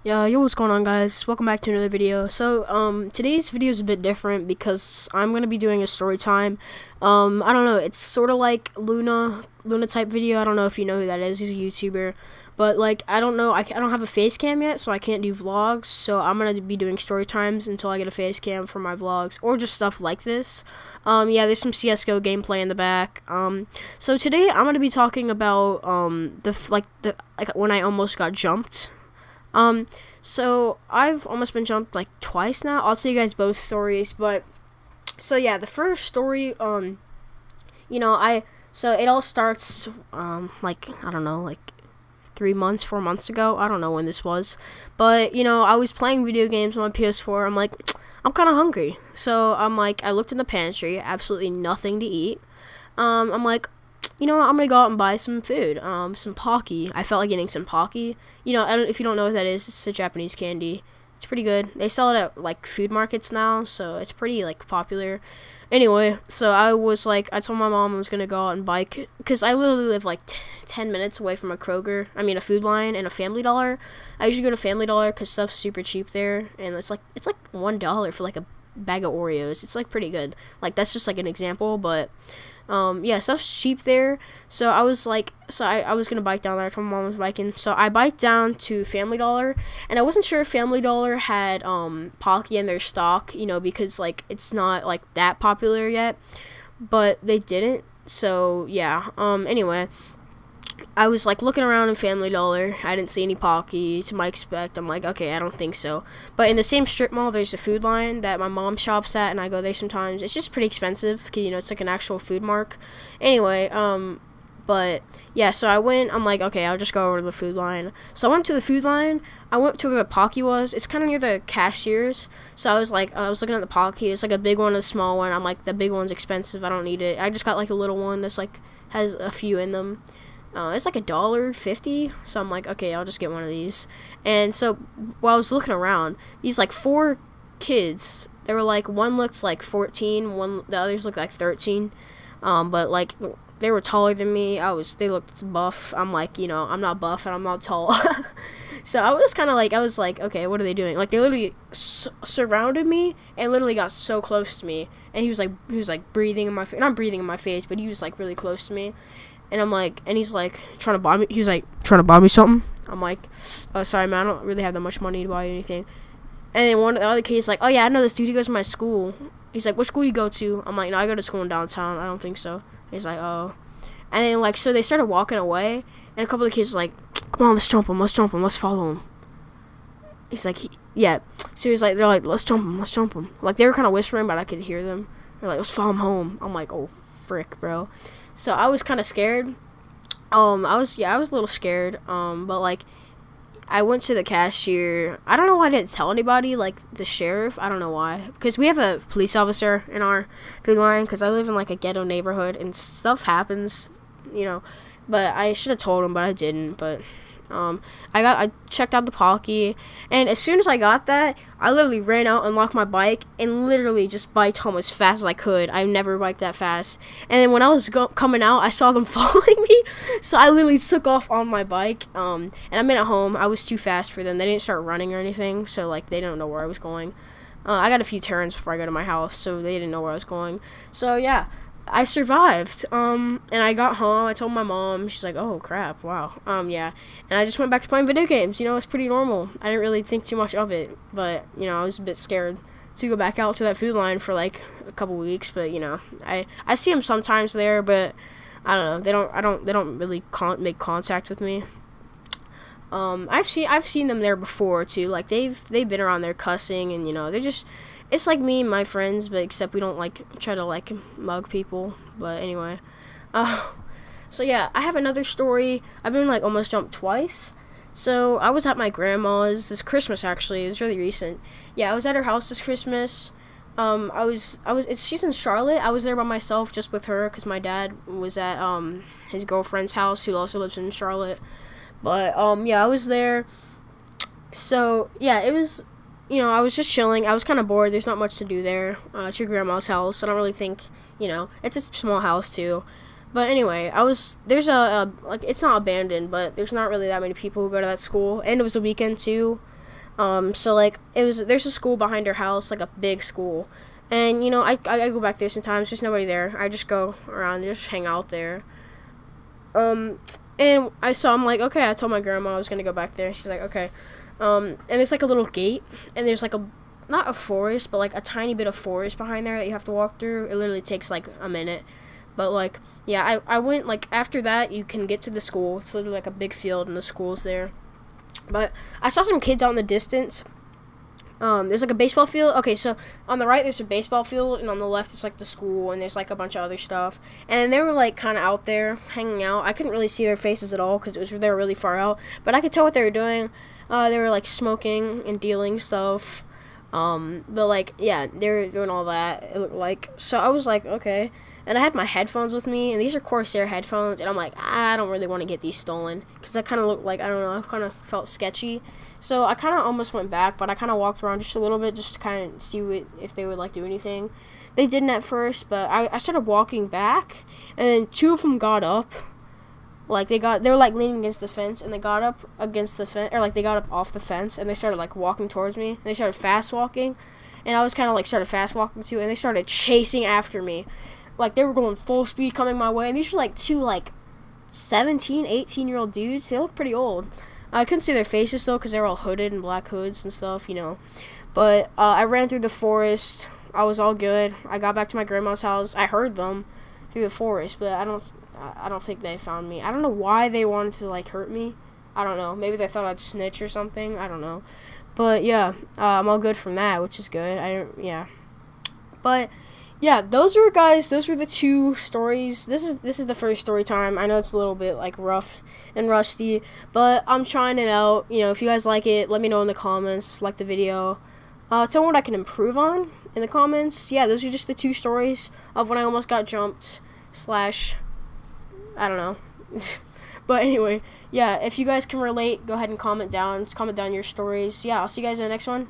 Yeah, yo, what's going on, guys? Welcome back to another video. Today's video is a bit different because I'm gonna be doing a story time. I don't know, it's sort of like Luna type video. I don't know if you know who that is. He's a YouTuber, but like I don't know, I don't have a face cam yet, so I can't do vlogs. So I'm gonna be doing story times until I get a face cam for my vlogs or just stuff like this. Yeah, there's some CS:GO gameplay in the back. So today I'm gonna be talking about the when I almost got jumped. So I've almost been jumped like twice now. I'll tell you guys both stories, but so yeah, the first story, so it all starts, like, I don't know, like 3 months, 4 months ago. I don't know when this was, but I was playing video games on my PS4. I'm like, I'm kind of hungry. So I'm like, I looked in the pantry, absolutely nothing to eat. I'm like, I'm gonna go out and buy some food, some Pocky. I felt like getting some Pocky. If you don't know what that is, it's a Japanese candy. It's pretty good. They sell it at like food markets now, so it's pretty like popular. Anyway, so I told my mom I was gonna go out and bike, because I literally live like 10 minutes away from a Kroger. I mean, a Food Lion and a Family Dollar. I usually go to Family Dollar because stuff's super cheap there, and it's like $1 for like a bag of Oreos. It's like pretty good. Like, that's just like an example, but yeah, stuff's cheap there. So I was like, I was gonna bike down there. I told my mom I was biking, so I biked down to Family Dollar, and I wasn't sure if Family Dollar had Pocky in their stock, because like it's not like that popular yet, but they didn't. So yeah. Anyway, I was like looking around in Family Dollar. I didn't see any Pocky to my expect. I'm like, okay, I don't think so. But in the same strip mall, there's a Food Lion that my mom shops at, and I go there sometimes. It's just pretty expensive because it's like an actual food mark. Anyway, but yeah, so I went. I'm like, okay, I'll just go over to the Food Lion. So I went to the Food Lion. I went to where the Pocky was. It's kind of near the cashiers. So I was like, I was looking at the Pocky. It's like a big one and a small one. I'm like, the big one's expensive. I don't need it. I just got like a little one that's like has a few in them. It's like $1.50, so I'm like, okay, I'll just get one of these. And so while I was looking around, these like 4 kids, they were like, one looked like 14, the others looked like 13, but like they were taller than me. They looked buff. I'm like, I'm not buff and I'm not tall. So I was like, okay, what are they doing? Like, they literally surrounded me and literally got so close to me, and he was like breathing in my face, not breathing in my face, but he was like really close to me. And I'm like, and he's like trying to buy me. He was like trying to buy me something. I'm like, oh, sorry, man, I don't really have that much money to buy you anything. And then one of the other kids like, oh yeah, I know this dude. He goes to my school. He's like, what school you go to? I'm like, no, I go to school in downtown. I don't think so. He's like, oh. And then like, so they started walking away, and a couple of the kids were like, come on, let's jump him, let's follow him. He's like, yeah. So he's like, they're like, let's jump him. Like, they were kind of whispering, but I could hear them. They're like, let's follow him home. I'm like, oh frick, bro. So I was kind of scared. I was a little scared. But like, I went to the cashier. I don't know why I didn't tell anybody, like the sheriff. I don't know why, because we have a police officer in our Food Line, because I live in like a ghetto neighborhood and stuff happens, But I should have told him, but I didn't. But I checked out the Pocky, and as soon as I got that, I literally ran out and locked my bike and literally just biked home as fast as I could. I've never biked that fast. And then when I was coming out, I saw them following me, so I literally took off on my bike. And I made it home. I was too fast for them. They didn't start running or anything, so like they don't know where I was going. I got a few turns before I go to my house, so they didn't know where I was going. So yeah, I survived, and I got home. I told my mom. She's like, oh crap, wow. Yeah, and I just went back to playing video games. It's pretty normal. I didn't really think too much of it, but I was a bit scared to go back out to that Food Line for like a couple weeks. But I see them sometimes there, but I don't know. They don't really make contact with me. I've seen them there before too. Like, they've been around there cussing, and they're just, it's like me and my friends, but except we don't like try to like mug people. But anyway, so yeah, I have another story. I've been like almost jumped twice. So I was at my grandma's this Christmas. Actually, it's really recent. Yeah, I was at her house this Christmas. She's in Charlotte. I was there by myself, just with her, because my dad was at his girlfriend's house, who also lives in Charlotte. But yeah, I was there. So yeah, it was, I was just chilling. I was kind of bored. There's not much to do there. It's your grandma's house. I don't really think, it's a small house too. But anyway, there's like, it's not abandoned, but there's not really that many people who go to that school. And it was a weekend too. So like there's a school behind her house, like a big school, and I go back there sometimes. There's nobody there. I just go around, just hang out there. And I'm like, okay. I told my grandma I was gonna go back there. She's like, okay. And it's like a little gate, and there's like not a forest, but like a tiny bit of forest behind there that you have to walk through. It literally takes like a minute. But like, yeah, I went like after that you can get to the school. It's literally like a big field and the school's there. But I saw some kids out in the distance. There's like a baseball field. Okay, so on the right there's a baseball field, and on the left it's like the school, and there's like a bunch of other stuff. And they were like kind of out there hanging out. I couldn't really see their faces at all because they were really far out, but I could tell what they were doing. They were like smoking and dealing stuff. But like, yeah, they were doing all that. It looked like. So I was like, okay. And I had my headphones with me, and these are Corsair headphones, and I'm like, I don't really want to get these stolen, because I kind of looked like, I don't know, I kind of felt sketchy. So I kind of almost went back, but I kind of walked around just a little bit, just to kind of see if they would like do anything. They didn't at first, but I started walking back, and then two of them got up. Like they were like leaning against the fence, and they got up against the fence, or like they got up off the fence, and they started like walking towards me. And they started fast walking, and I was kind of like started fast walking too, and they started chasing after me. Like, they were going full speed coming my way. And these were, like, two, like, 17, 18-year-old dudes. They look pretty old. I couldn't see their faces, though, because they were all hooded in black hoods and stuff, But I ran through the forest. I was all good. I got back to my grandma's house. I heard them through the forest, but I don't think they found me. I don't know why they wanted to, like, hurt me. I don't know. Maybe they thought I'd snitch or something. I don't know. But, yeah, I'm all good from that, which is good. But... yeah, those were the two stories. This is the first story time. I know it's a little bit like rough and rusty, but I'm trying it out. If you guys like it, let me know in the comments, like the video. Tell me what I can improve on in the comments. Yeah, those are just the two stories of when I almost got jumped / I don't know. But anyway, yeah, if you guys can relate, go ahead and comment down your stories. Yeah, I'll see you guys in the next one.